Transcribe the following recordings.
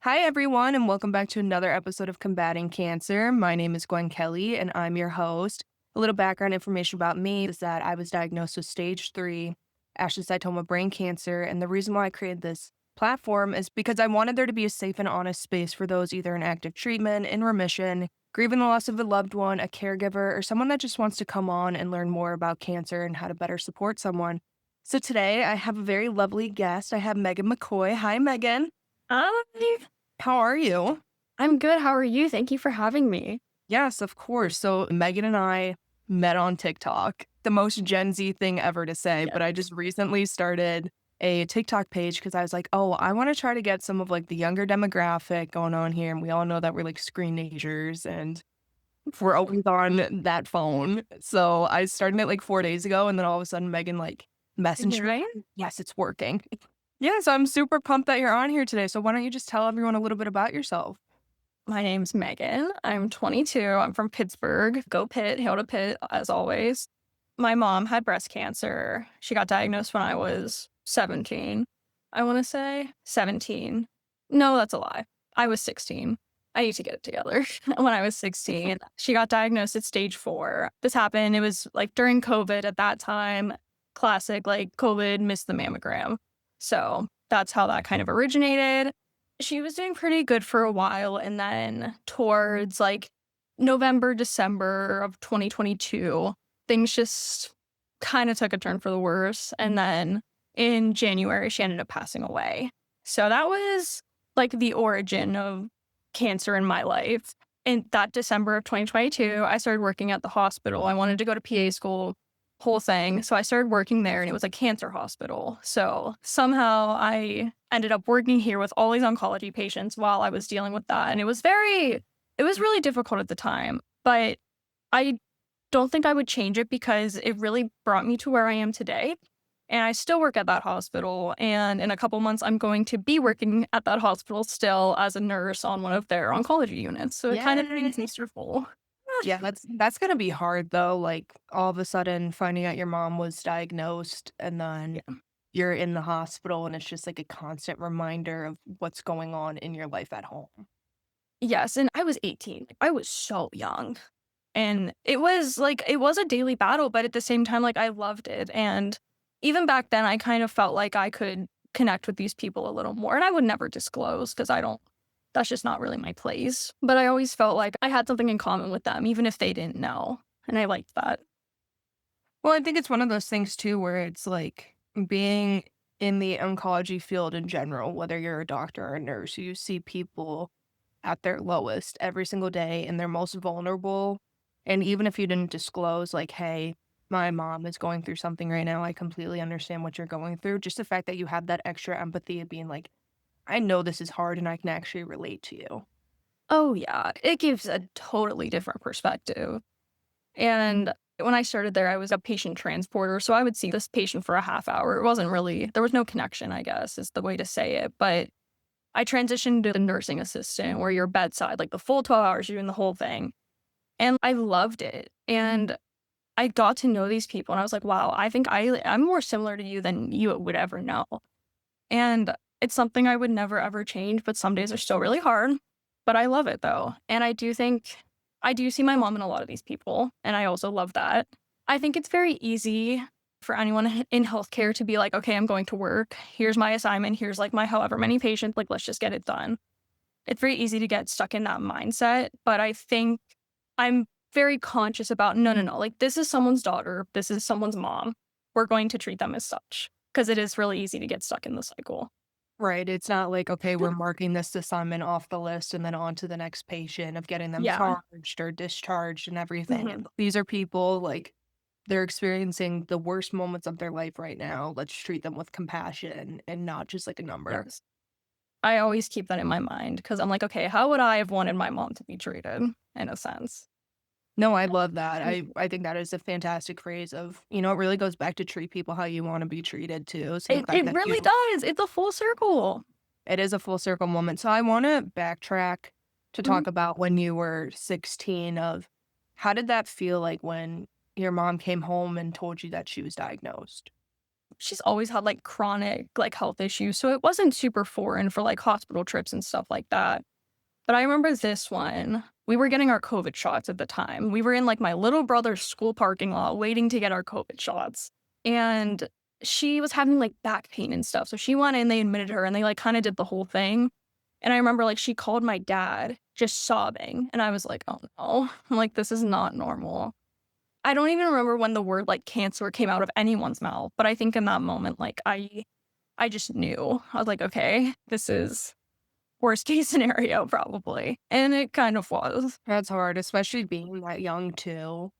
Hi, everyone, and welcome back to another episode of Combating Cancer. My name is Gwen Kelly, and I'm your host. A little background information about me is that I was diagnosed with stage 3 astrocytoma brain cancer, and the reason why I created this platform is because I wanted there to be a safe and honest space for those either in active treatment, in remission, grieving the loss of a loved one, a caregiver, or someone that just wants to come on and learn more about cancer and how to better support someone. So today, I have a very lovely guest. I have Megan McCoy. Hi, Megan. Hi. How are you? I'm good. How are you? Thank you for having me. Yes, of course. So Megan and I met on TikTok. The most Gen Z thing ever to say, Yeah. but I just recently started a TikTok page because I was like, oh, I want to try to get some of like the younger demographic going on here. And we all know that we're like screenagers and we're always on that phone. So I started it like 4 days ago, and then all of a sudden Megan like messaged Mhm. me. Yes, it's working. Yeah, so I'm super pumped that you're on here today. So why don't you just tell everyone a little bit about yourself? My name's Megan. I'm 22. I'm from Pittsburgh. Go Pitt, hail to Pitt, as always. My mom had breast cancer. She got diagnosed when I was 17. I want to say 17. No, that's a lie. I was 16. I need to get it together. When I was 16, she got diagnosed at stage 4. This happened, it was like during COVID at that time. Classic, like COVID missed the mammogram. So that's how that kind of originated. She was doing pretty good for a while, and then towards, like, November, December of 2022, things just kinda took a turn for the worse, and then in January, she ended up passing away. So that was, like, the origin of cancer in my life. In that December of 2022, I started working at the hospital. I wanted to go to PA school, whole thing. So I started working there, and it was a cancer hospital. So somehow I ended up working here with all these oncology patients while I was dealing with that. And it was really difficult at the time, but I don't think I would change it because it really brought me to where I am today. And I still work at that hospital. And in a couple months, I'm going to be working at that hospital still as a nurse on one of their oncology units. So it kind of Yeah. makes me full. Yeah, that's gonna be hard though, like, all of a sudden finding out your mom was diagnosed and then Yeah. you're in the hospital and it's just like a constant reminder of what's going on in your life at home. Yes. And I was 18. I was so young. And it was a daily battle, but at the same time, like, I loved it, and even back then, I kind of felt like I could connect with these people a little more, and I would never disclose because I don't that's just not really my place, but I always felt like I had something in common with them, even if they didn't know, and I liked that. Well, I think it's one of those things too where it's like being in the oncology field in general, whether you're a doctor or a nurse, you see people at their lowest every single day and they're most vulnerable. And even if you didn't disclose, like, hey, my mom is going through something right now, I completely understand what you're going through. Just the fact that you have that extra empathy of being like, I know this is hard and I can actually relate to you. Oh, yeah, it gives a totally different perspective, and when I started there, I was a patient transporter, so I would see this patient for a half hour. It wasn't really there was no connection, I guess, is the way to say it, but I transitioned to the nursing assistant where you're bedside, like the full 12 hours, you're doing the whole thing. And I loved it. And I got to know these people and I was like, wow, I think I'm more similar to you than you would ever know. And it's something I would never ever change, but some days are still really hard. But I love it though. And I do think I do see my mom in a lot of these people. And I also love that. I think it's very easy for anyone in healthcare to be like, okay, I'm going to work. Here's my assignment. Here's like my however many patients. Like, let's just get it done. It's very easy to get stuck in that mindset, but I think I'm very conscious about, no, no, no, like, this is someone's daughter, this is someone's mom. We're going to treat them as such because it is really easy to get stuck in the cycle. Right. It's not like, okay, we're marking this assignment off the list and then on to the next patient of getting them Yeah. charged or discharged and everything. Mhm. And these are people like they're experiencing the worst moments of their life right now. Let's treat them with compassion and not just like a number. Yes. I always keep that in my mind because 'cause I'm like, "Okay, how would I have wanted my mom to be treated?" In a sense. No, I love that. Mm. I think that is a fantastic phrase of, it really goes back to treat people how you want to be treated too. So the fact It that you really does, it's a full circle. it is a full circle moment. So I want to backtrack to Mhm. talk about when you were 16 of how did that feel like when your mom came home and told you that she was diagnosed? she's always had, like, chronic, like, health issues, so it wasn't super foreign for, like, hospital trips and stuff like that. But I remember this one, we were getting our COVID shots at the time. We were in, like, my little brother's school parking lot waiting to get our COVID shots, and she was having, like, back pain and stuff, so she went in, they admitted her, and they, like, kinda did the whole thing, and I remember, like, she called my dad just sobbing, and I was like, "Oh, no." I'm like, "This is not normal." I don't even remember when the word, like, cancer came out of anyone's mouth, but I think in that moment, like, I just knew. I was like, "Okay, this is worst case scenario probably," and it kind of was. That's hard, especially being that young too.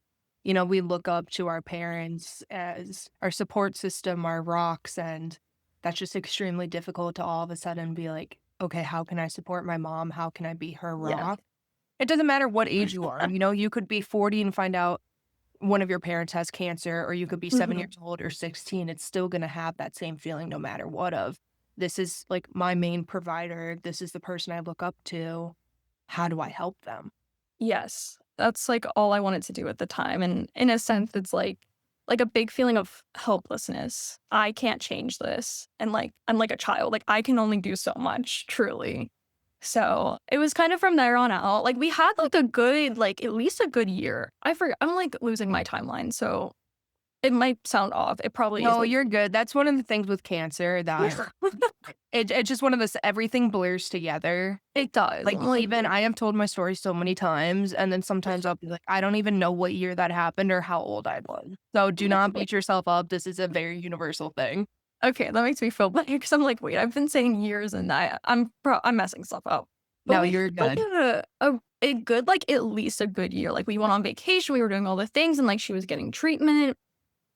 You know, we look up to our parents as our support system, our rocks, and that's just extremely difficult to all of a sudden be like, okay, how can I support my mom? How can I be her Yes. rock? It doesn't matter what age you are. You know, you could be 40 and find out one of your parents has cancer, or you could be 7 Mhm. years old or 16. It's still gonna have that same feeling no matter what of, "This is, like, my main provider. This is the person I look up to. How do I help them?" Yes. That's, like, all I wanted to do at the time, and in a sense, it's like a big feeling of helplessness. I can't change this, and, like, I'm like a child, like, I can only do so much, truly. So, it was kind of from there on out, like, we had, like, a good like, at least a good year. I'm, like, losing my timeline, so it might sound off. It probably is, No, like you're good. That's one of the things with cancer that it's just one of those everything blurs together. It does. Like, I'm like even I have told my story so many times, and then sometimes I'll be like, "I don't even know what year that happened or how old I was." So do not beat yourself up. This is a very universal thing. okay, that makes me feel better because 'cause I'm like, "Wait, I've been saying years and I'm messing stuff up." But No, we you're had, like, good. a good like, at least a good year, like, we went on vacation, we were doing all the things, and, like, she was getting treatment,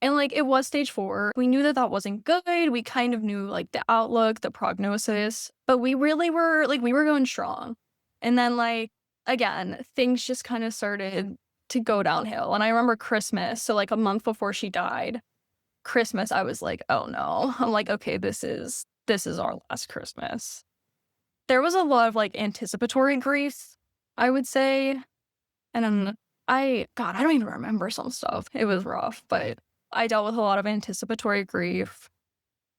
and, like, it was stage 4. We knew that that wasn't good, we kind of knew, like, the outlook, the prognosis, but we really were like, we were going strong. And then, like, again, things just kinda started to go downhill, and I remember Christmas, so, like, a month before she died, Christmas, I was like, "Oh, no." I'm like, "Okay, this is our last Christmas." There was a lot of, like, anticipatory grief, I would say, and I don't even remember some stuff. It was rough, but I dealt with a lot of anticipatory grief,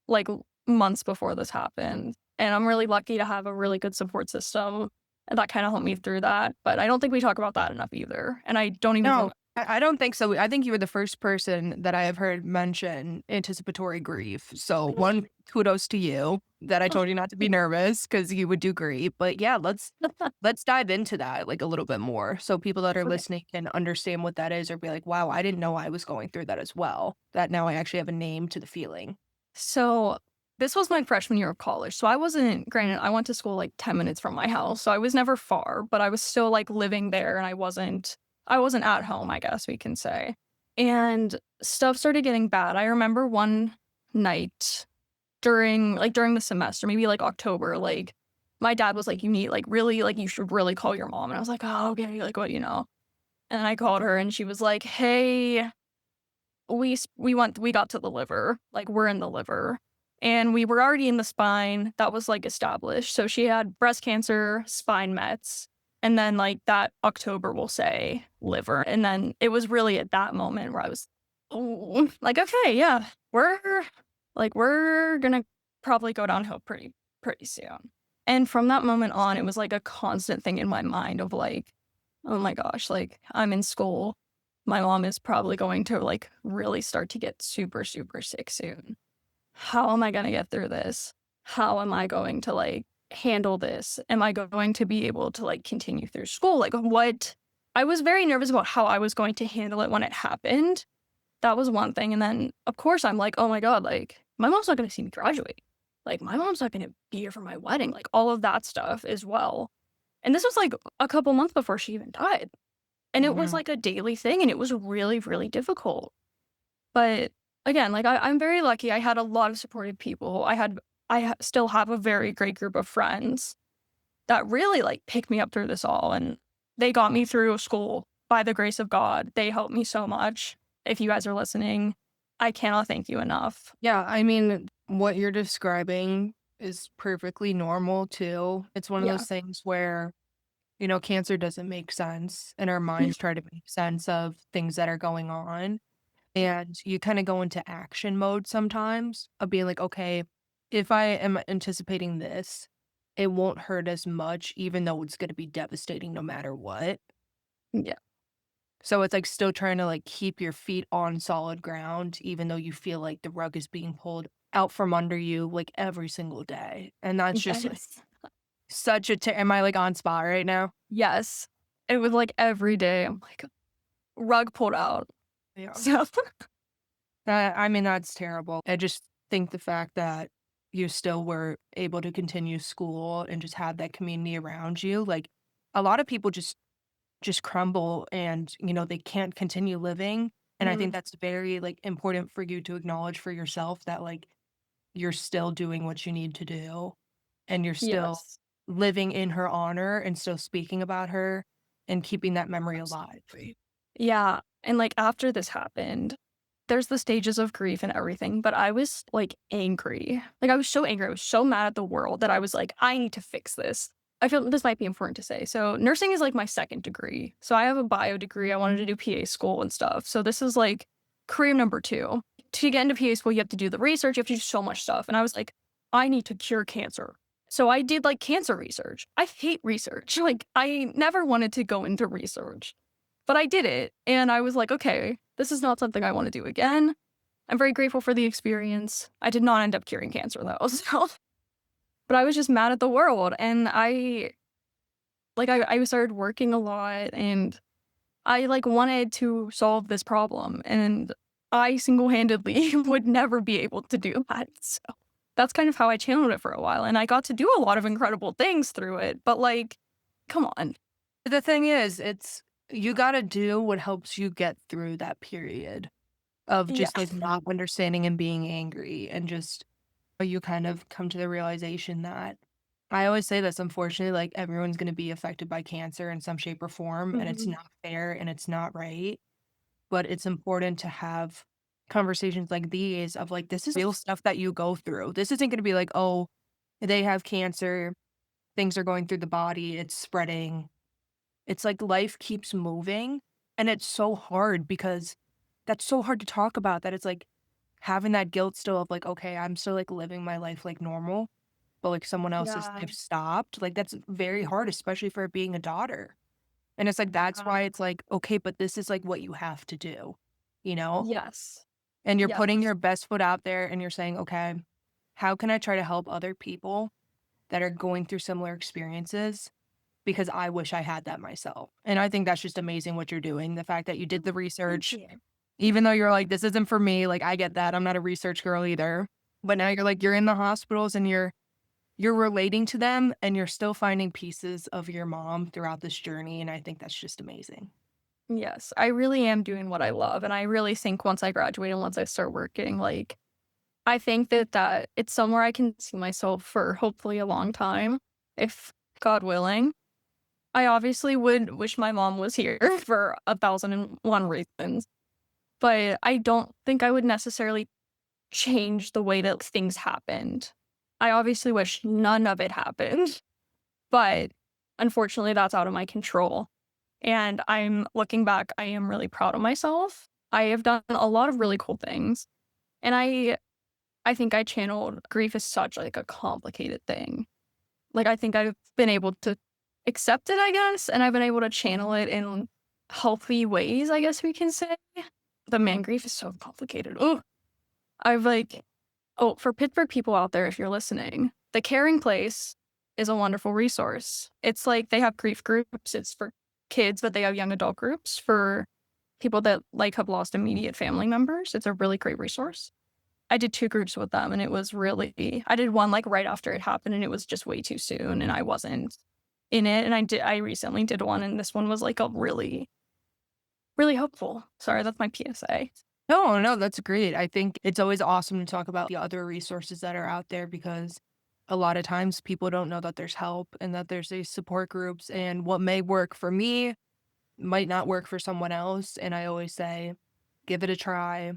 like, months before this happened, and I'm really lucky to have a really good support system, and that kinda helped me through that, but I don't think we talk about that enough either, and I don't even No, remember. I don't think so. I think you were the first person that I have heard mention anticipatory grief. So, one, kudos to you that I told you not to be nervous because you would do great. But yeah, let's dive into that like a little bit more so people that are Okay. listening can understand what that is or be like, "Wow, I didn't know I was going through that as well." That now I actually have a name to the feeling. So, this was my freshman year of college, so I wasn't granted, I went to school, like, 10 minutes from my house, so I was never far, but I was still, like, living there, and I wasn't at home, I guess we can say, and stuff started getting bad. I remember one night during the semester, maybe, like, October, like, my dad was like, "You need like, really like, you should really call your mom," and I was like, "Oh, okay," like, "what," you know? And I called her, and she was like, "Hey, we got to the liver, like, we're in the liver, and we were already in the spine, that was, like, established, so she had breast cancer, spine mets, and then, like, that October, we'll say, liver, and then it was really at that moment where I was, "Ooh," like, "Okay, yeah, we're gonna probably go downhill pretty soon." And from that moment on, it was, like, a constant thing in my mind of, like, "Oh my gosh," like, I'm in school, my mom is probably going to, like, really start to get super, super sick soon. How am I gonna get through this? How am I going to, like, handle this? Am I going to be able to, like, continue through school? Like, what I was very nervous about how I was going to handle it when it happened. That was one thing, and then, of course, I'm like, "Oh my god," like, "My mom's not gonna see me graduate." Like, "My mom's not gonna be here for my wedding," like, all of that stuff as well. And this was, like, a couple months before she even died. And it was Mhm. like a daily thing, and it was really, really difficult. But again, like I'm very lucky. I had a lot of supportive people. Still have a very great group of friends that really like picked me up through this all, and they got me through school by the grace of God. They helped me so much. If you guys are listening, I cannot thank you enough. Yeah, I mean, what you're describing is perfectly normal too. It's one of Yeah. those things where, you know, cancer doesn't make sense and our minds try to make sense of things that are going on. and you kind of go into action mode sometimes of being like, okay, if I am anticipating this, it won't hurt as much, even though it's going to be devastating no matter what. Yeah. So it's like still trying to like keep your feet on solid ground, even though you feel like the rug is being pulled out from under you like every single day. And that's just like Yes. such a, am I like on spot right now? Yes. It was like every day. I'm like, rug pulled out. Yeah. So, I mean, that's terrible. I just think the fact that you still were able to continue school and just have that community around you, like a lot of people just crumble and, they can't continue living. And I think mm, that's very like important for you to acknowledge for yourself that like you're still doing what you need to do and you're still yes. living in her honor and still speaking about her and keeping that memory alive. Absolutely. Yeah. And like after this happened, there's the stages of grief and everything, but I was like angry. Like I was so angry. I was so mad at the world that I was like, I need to fix this. I feel this might be important to say. So nursing is like my second degree. So I have a bio degree. I wanted to do PA school and stuff. So this is like career number two. To get into PA school, you have to do the research. You have to do so much stuff. And I was like, I need to cure cancer. So I did like cancer research. I hate research. Like I never wanted to go into research. But I did it, and I was like, "Okay, this is not something I wanna do again." I'm very grateful for the experience. I did not end up curing cancer, though, so but I was just mad at the world, and I started working a lot, and I, like, wanted to solve this problem, and I single-handedly would never be able to do that, so that's kind of how I channeled it for a while, and I got to do a lot of incredible things through it, but, like, come on. The thing is, it's you gotta do what helps you get through that period of Yeah. just, like, not understanding and being angry and just you kind of come to the realization that I always say this, unfortunately, like, everyone's gonna be affected by cancer in some shape or form, and it's Mhm. not fair and it's not right, but it's important to have conversations like these of, like, this is real stuff that you go through. This isn't gonna be like, "Oh, they have cancer, things are going through the body, it's spreading." It's like life keeps moving, and it's so hard because that's so hard to talk about that it's like having that guilt still of like, "Okay, I'm still, like, living my life like normal, but, like, someone else's Yeah. life stopped." Like, that's very hard, especially for it being a daughter. And it's like, that's Yeah. why it's like, "Okay, but this is, like, what you have to do," you know? Yes. And you're Yes. putting your best foot out there and you're saying, "Okay, how can I try to help other people that are going through similar experiences because I wish I had that myself." And I think that's just amazing what you're doing. The fact that you did the Thank research, you. even though you're like, this isn't for me, like I get that. I'm not a research girl either. But now you're like, you're in the hospitals and you're relating to them and you're still finding pieces of your mom throughout this journey. And I think that's just amazing. Yes, I really am doing what I love, and I really think once I graduate and once I start working, like, I think that it's somewhere I can see myself for hopefully a long time, if God willing. I obviously would wish my mom was here for 1,001 reasons, but I don't think I would necessarily change the way that things happened. I obviously wish none of it happened, but unfortunately, that's out of my control. And I'm looking back, I am really proud of myself. I have done a lot of really cool things. And I think I channeled grief is such like a complicated thing. Like I think I've been able to accept it, I guess, and I've been able to channel it in healthy ways, I guess we can say. The man grief is so complicated. Oh, I've like oh, for Pittsburgh people out there, if you're listening, the Caring Place is a wonderful resource. It's like they have grief groups. It's for kids, but they have young adult groups for people that like have lost immediate family members. It's a really great resource. I did 2 groups with them and it was really I did one like right after it happened and it was just way too soon and I wasn't in it. And I recently did one and this one was like a really, really helpful. Sorry, that's my PSA. No, no, that's great. I think it's always awesome to talk about the other resources that are out there because a lot of times people don't know that there's help and that there's these support groups and what may work for me might not work for someone else. And I always say, give it a try.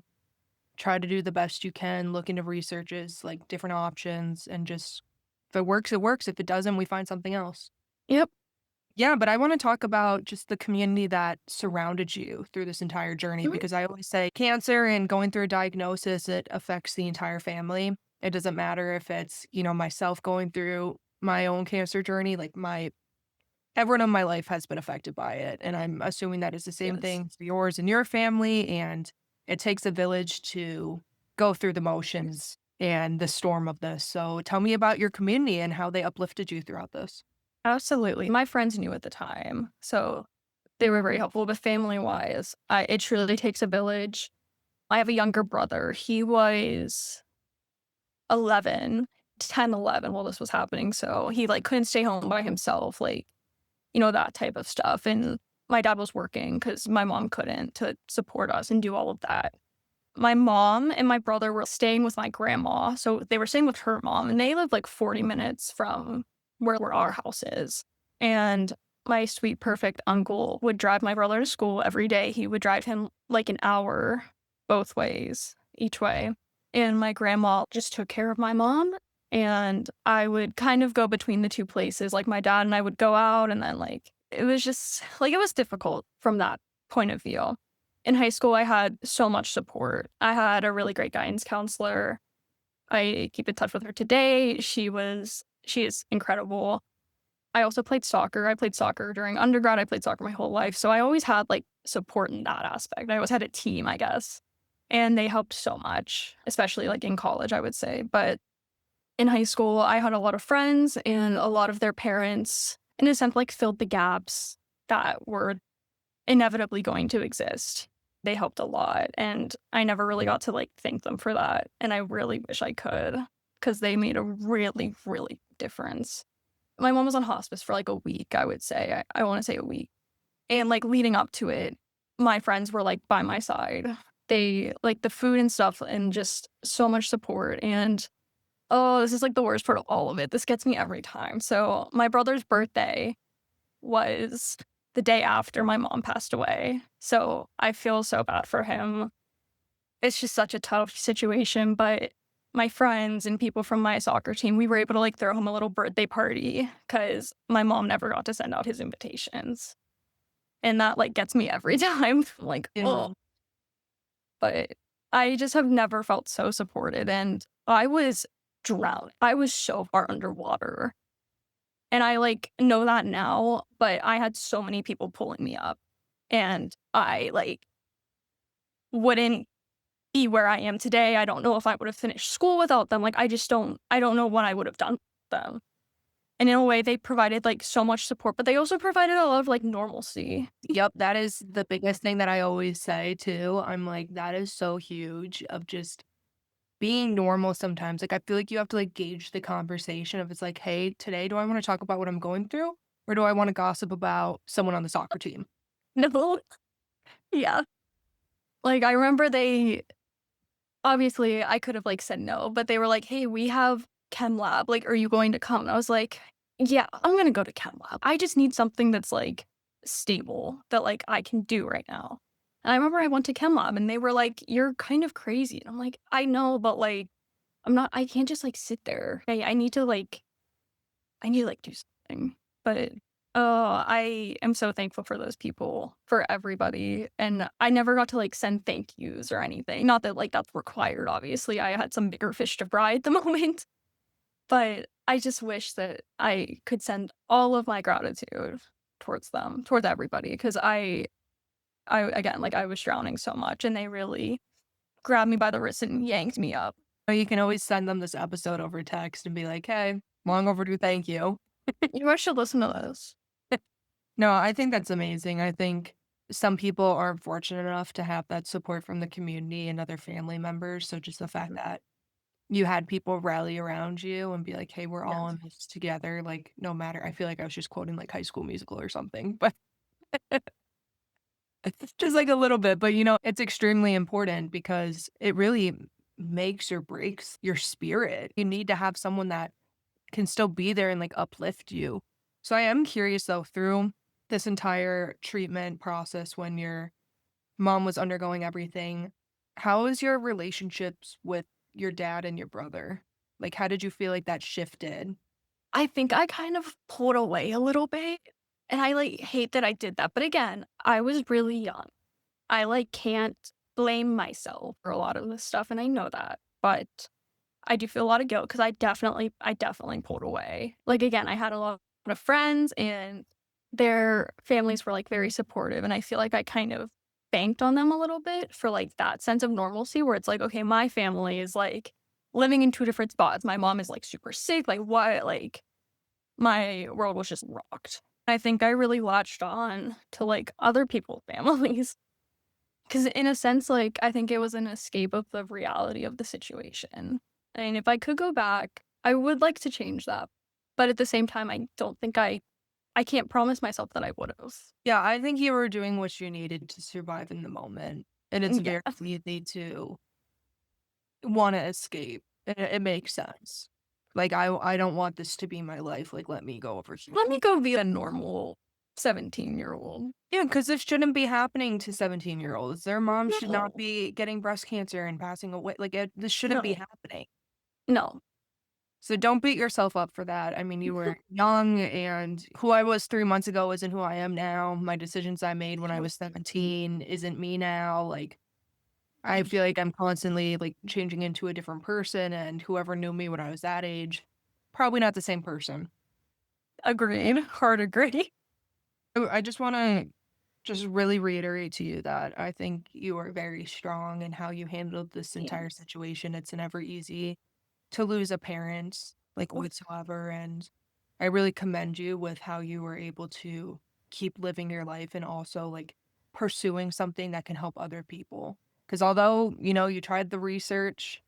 Try to do the best you can. Look into researches, like different options, and just if it works, it works. If it doesn't, we find something else. Yep. Yeah, but I want to talk about just the community that surrounded you through this entire journey Mhm. because I always say cancer and going through a diagnosis, it affects the entire family. It doesn't matter if it's, myself going through my own cancer journey, like my everyone in my life has been affected by it. And I'm assuming that is the same Yes. thing for yours and your family. And it takes a village to go through the Yes. motions and the storm of this. So tell me about your community and how they uplifted you throughout this. Absolutely. My friends knew at the time, so they were very helpful, but family-wise, I it truly takes a village. I have a younger brother. He was 11, 10, 11 while this was happening, so he, like, couldn't stay home by himself, like, that type of stuff, and my dad was working because my mom couldn't to support us and do all of that. My mom and my brother were staying with my grandma, so they were staying with her mom, and they lived, like, 40 minutes from where our house is, and my sweet, perfect uncle would drive my brother to school every day. He would drive him, like, an hour both ways, each way, and my grandma just took care of my mom, and I would kind of go between the 2 places, like, my dad and I would go out, and then, like, it was just like, it was difficult from that point of view. In high school, I had so much support. I had a really great guidance counselor. I keep in touch with her today. She is incredible. I also played soccer. I played soccer during undergrad. I played soccer my whole life. So I always had like support in that aspect. I always had a team, I guess. And they helped so much, especially like in college, I would say. But in high school, I had a lot of friends and a lot of their parents, in a sense, like filled the gaps that were inevitably going to exist. They helped a lot, and I never really got to, like, thank them for that, and I really wish I could, because they made a really, really difference. My mom was on hospice for, like, a week, I would say. I wanna say a week, and, like, leading up to it, my friends were, like, by my side. They like, the food and stuff and just so much support, and oh, this is, like, the worst part of all of it. This gets me every time. So, my brother's birthday was the day after my mom passed away. So I feel so bad for him. It's just such a tough situation, but my friends and people from my soccer team, we were able to like throw him a little birthday party because my mom never got to send out his invitations. And that like gets me every time. Like, oh, Yeah. but I just have never felt so supported. And I was drowned. I was so far underwater. And I, like, know that now, but I had so many people pulling me up, and I, like, wouldn't be where I am today. I don't know if I would have finished school without them, like, I don't know what I would have done with them. And in a way, they provided, like, so much support, but they also provided a lot of, like, normalcy. Yep, that is the biggest thing that I always say too. I'm like, that is so huge of just being normal sometimes. Like, I feel like you have to like gauge the conversation if it's like, hey, today, do I want to talk about what I'm going through? Or do I want to gossip about someone on the soccer team? No. Yeah. Like, I remember obviously, I could have, like, said no, but they were like, "Hey, we have chem lab, like, are you going to come?" And I was like, "Yeah, I'm gonna go to chem lab. I just need something that's, like, stable that, like, I can do right now." And I remember I went to chem lab, and they were like, "You're kind of crazy." And I'm like, "I know, but, like, I can't just, like, sit there. I need to, like, do something." But, oh, I am so thankful for those people, for everybody, and I never got to, like, send thank yous or anything. Not that, like, that's required, obviously, I had some bigger fish to fry at the moment, but I just wish that I could send all of my gratitude towards them, towards everybody, because I again, like, I was drowning so much, and they really grabbed me by the wrist and yanked me up. Or you can always send them this episode over text and be like, hey, long overdue, thank you. You guys should listen to this. No, I think that's amazing. I think some people are fortunate enough to have that support from the community and other family members. So just the fact that you had people rally around you and be like, "Hey, we're all Yes. in this together." Like, no matter I feel like I was just quoting like High School Musical or something, but it's just like a little bit, but it's extremely important because it really makes or breaks your spirit. You need to have someone that can still be there and like uplift you. So I am curious though, through this entire treatment process when your mom was undergoing everything, how is your relationships with your dad and your brother? Like, how did you feel like that shifted? I think I kind of pulled away a little bit. And I, like, hate that I did that, but again, I was really young. I, like, can't blame myself for a lot of this stuff, and I know that, but I do feel a lot of guilt because I definitely pulled away. Like, again, I had a lot of friends, and their families were, like, very supportive, and I feel like I kind of banked on them a little bit for, like, that sense of normalcy where it's like, "Okay, my family is, like, living in 2 different spots. My mom is, like, super sick, like, what?" Like, my world was just rocked. I think I really latched on to, like, other people's families. 'Cause in a sense, like, I think it was an escape of the reality of the situation. And if I could go back, I would like to change that. But at the same time, I don't think I can't promise myself that I would've. Yeah, I think you were doing what you needed to survive in the moment, and it's Yeah. very easy to wanna escape. It makes sense. Like, I don't want this to be my life, like, let me go over here. Let me go be a normal 17-year-old. Yeah, because this shouldn't be happening to 17-year-olds. Their mom should not No. be getting breast cancer and passing away, like, this shouldn't be No. happening. No. So don't beat yourself up for that. I mean, you were young, and who I was 3 months ago isn't who I am now. My decisions I made when I was 17 isn't me now, like, I feel like I'm constantly, like, changing into a different person, and whoever knew me when I was that age, probably not the same person. Agreed. Hard agree. I just wanna just really reiterate to you that I think you are very strong in how you handled this entire Thanks. situation. It's never easy to lose a parent, like, whatsoever, and I really commend you with how you were able to keep living your life and also, like, pursuing something that can help other people. Because although, you tried the research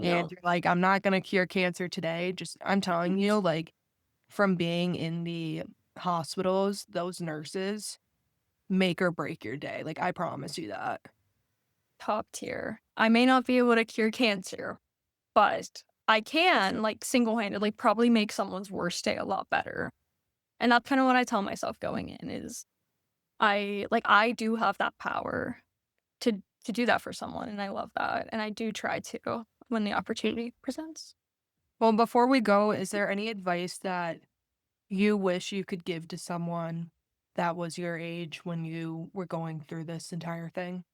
and No. you're like, "I'm not gonna cure cancer today," just I'm telling you, like, from being in the hospitals, those nurses make or break your day, like, I promise you that. Top tier. I may not be able to cure cancer, but I can, like, single-handedly probably make someone's worst day a lot better. And that's kinda what I tell myself going in is I do have that power to do that for someone, and I love that, and I do try to when the opportunity presents. Well, before we go, is there any advice that you wish you could give to someone that was your age when you were going through this entire thing?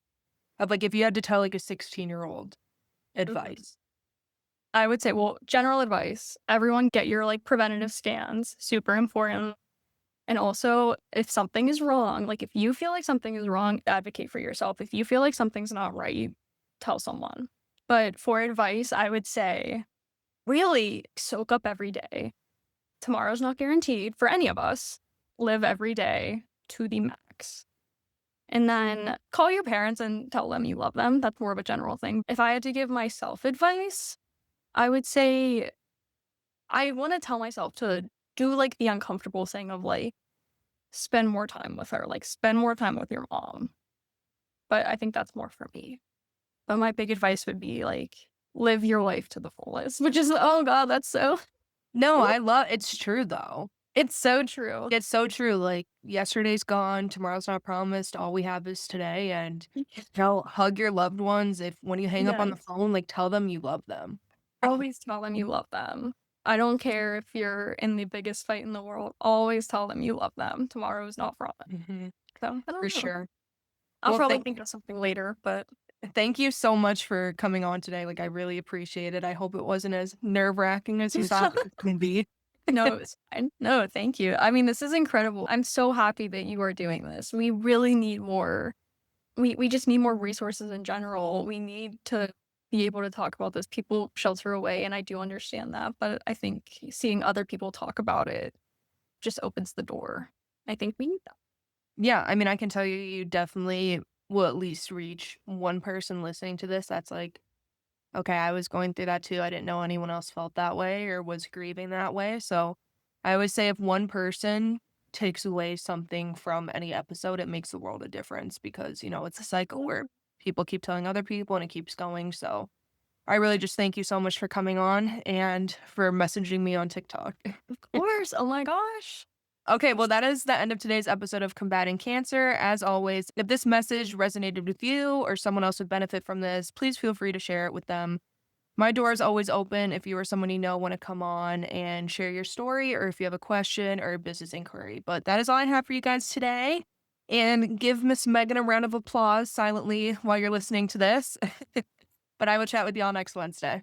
Of, like, if you had to tell, like, a 16-year-old Mhm. advice. I would say, well, general advice, everyone get your, like, preventative scans, super important. And also, if something is wrong, like, if you feel like something is wrong, advocate for yourself. If you feel like something's not right, tell someone. But for advice, I would say, really soak up every day. Tomorrow's not guaranteed for any of us. Live every day to the max. And then call your parents and tell them you love them. That's more of a general thing. If I had to give myself advice, I would say I want to tell myself to do like the uncomfortable thing of like spend more time with her, like spend more time with your mom. But I think that's more for me. But my big advice would be like live your life to the fullest, which is oh god, that's so No, I love it's true, though. it's so true. It's so true, like, yesterday's gone, tomorrow's not promised, all we have is today, and, hug your loved ones. If when you hang up on the Yes. phone, like, tell them you love them. Always tell them you love them. I don't care if you're in the biggest fight in the world. Always tell them you love them. Tomorrow is not promised. Mhm, So I for don't know. sure. I'll Well, probably think of something later, but thank you so much for coming on today, like, I really appreciate it. I hope it wasn't as nerve-wracking as you thought it was gonna be. no, it's fine. No, thank you. I mean, this is incredible. I'm so happy that you are doing this. We really need more we just need more resources in general. We need to be able to talk about this. People shelter away, and I do understand that, but I think seeing other people talk about it just opens the door. I think we need that. Yeah, I mean, I can tell you, you definitely will at least reach one person listening to this that's like, "Okay, I was going through that too. I didn't know anyone else felt that way or was grieving that way." So, I always say if one person takes away something from any episode, it makes the world a difference because, it's a cycle where people keep telling other people and it keeps going. So, I really just thank you so much for coming on and for messaging me on TikTok. Of course. Oh my gosh. Okay, well, that is the end of today's episode of Combating Cancer. As always, if this message resonated with you or someone else would benefit from this, please feel free to share it with them. My door is always open if you or someone you know want to come on and share your story or if you have a question or a business inquiry. But that is all I have for you guys today. And give Miss Megan a round of applause silently while you're listening to this. But I will chat with y'all next Wednesday.